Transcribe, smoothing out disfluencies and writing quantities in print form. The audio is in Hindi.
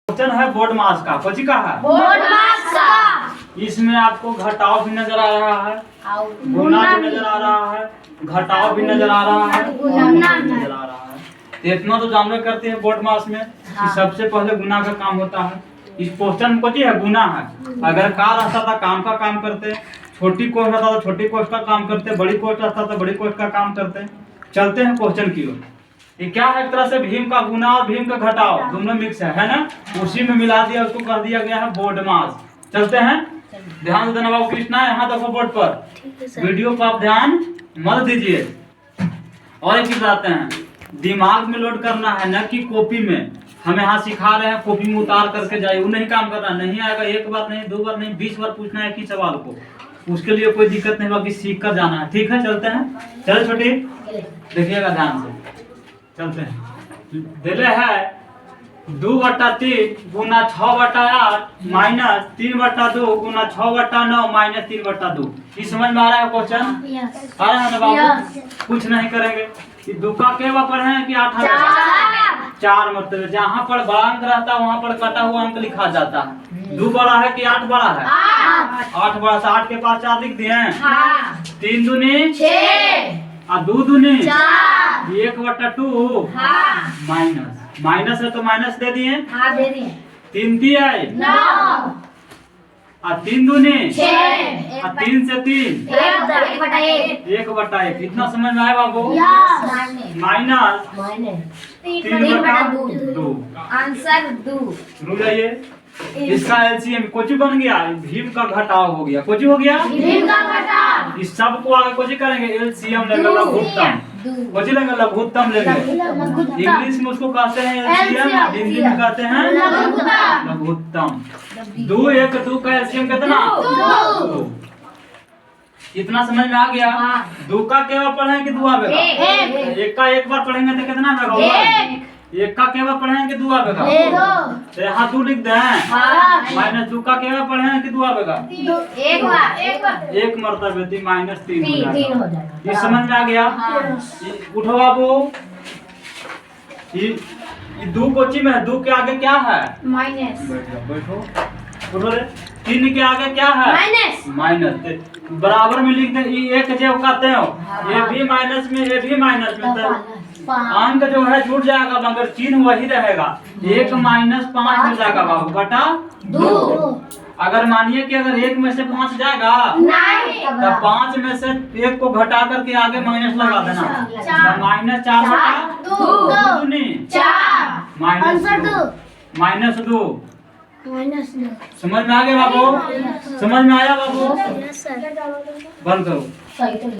क्वेश्चन है बोर्ड मास का। कोची का है? बोर्ड मास का। इसमें आपको घटाव भी नजर आ रहा है, गुना भी नजर आ रहा है, घटाव भी नजर आ रहा है, गुना भी नजर आ रहा है। तो इतना तो जानवे करते हैं बोर्ड मास में कि सबसे पहले गुना का काम होता है। इस क्वेश्चन में कुछ है गुना है। अगर का रहता था काम का काम करते, छोटी कोष्ठ रहता तो छोटी कोष्ठ का काम करते, बड़ी कोष्ठ रहता तो बड़ी कोष्ठ का काम करते। चलते हैं क्वेश्चन की ओर। ये क्या है? एक तरह से भीम का गुना और भीम का घटाव दोनों मिक्स है ना? उसी में मिला दिया, उसको कर दिया गया है बोर्ड मास। चलते हैं, ध्यान से देना बाबू कृष्णा, यहाँ देखो बोर्ड पर। वीडियो को आप ध्यान मत दीजिए। और एक चीज आते हैं, दिमाग में लोड करना है, न कि कॉपी में। हम यहाँ सिखा रहे हैं कॉपी में उतार करके जाइए, वो नहीं काम करना। नहीं आएगा, एक बार नहीं, दो बार नहीं, 20 बार पूछना है कि सवाल को। उसके लिए कोई दिक्कत नहीं, बाकी सीख कर जाना है। ठीक है, चलते हैं। चल छोटी, देखिएगा ध्यान से, चलते हैं। दिले है 2/3 गुना 6/8 माइनस 3/2 गुना 6/9 माइनस 3/2। ये समझ में आ रहा है क्वेश्चन? आ रहा है ना बाबू? कुछ नहीं करेंगे। दो का क्या पढ़े हैं कि 8 4 मतलब जहाँ पर बड़ा अंक रहता है वहाँ पर कटा हुआ अंक लिखा जाता है। 2 बड़ा है कि 8 बड़ा है? 8 बड़ा से 8 के पास 4 लिख दिए हैं। 3 दूनी 6 और 2 दूनी 4, 1/2 माइनस माइनस है तो माइनस दे दिए। 3 दिए 9 और 3 दूनी 6 और 3 से 3 1/1। इतना समझ में आया बाबू? माइनस 3/2। आंसर 2। रुक जाइए। इसका एलसीएम कोची बन गया? भीम का घटाव हो गया। कोची हो गया? भीम का घटाव। इस सब को आगे कोची करेंगे? एलसीएम लेंगे, लघुत्तम। कोची लेंगे? लघुत्तम लेंगे। इंग्लिश में उसको कहते हैं एलसीएम, हिंदी में कहते हैं लघुत्तम। 2 1 2 का एलसीएम कितना? 2। इतना समझ में आ गया? 2 का केवल पढ़ेंगे कि 2 आवेगा? 1 का एक बार पढ़ेंगे तो कितना आवेगा? 1 का केवल पढ़ेंगे कि 2 आवेगा? तो यहाँ 2 लिख दे हैं। माइनस 2 का केवल पढ़ेंगे कि 2 आवेगा? एक मरतबे थी माइनस 3 हो जाएगा। ये समझ में आ गया? उठो बाबू। ये 2 कोची में है? 2 के आगे क्या है? माइनस। बैठो उठो रे। 3 के आगे क्या है? माइनस। माइनस बराबर में लिख दे। एक जो कहते हो ये भी माइनस में, ये भी माइनस में, तो अंक जो है जुड़ जाएगा मगर चिन्ह वही रहेगा। 1 - 5 हो जाएगा बाबू, बटा 2। अगर मानिए कि अगर 1 में से 5 जाएगा तो 5 में से 1 को घटा करके आगे माइनस लगा देना। -4/2 -2 समझ में आ गया बाबू? समझ में आया बाबू? बंद करो।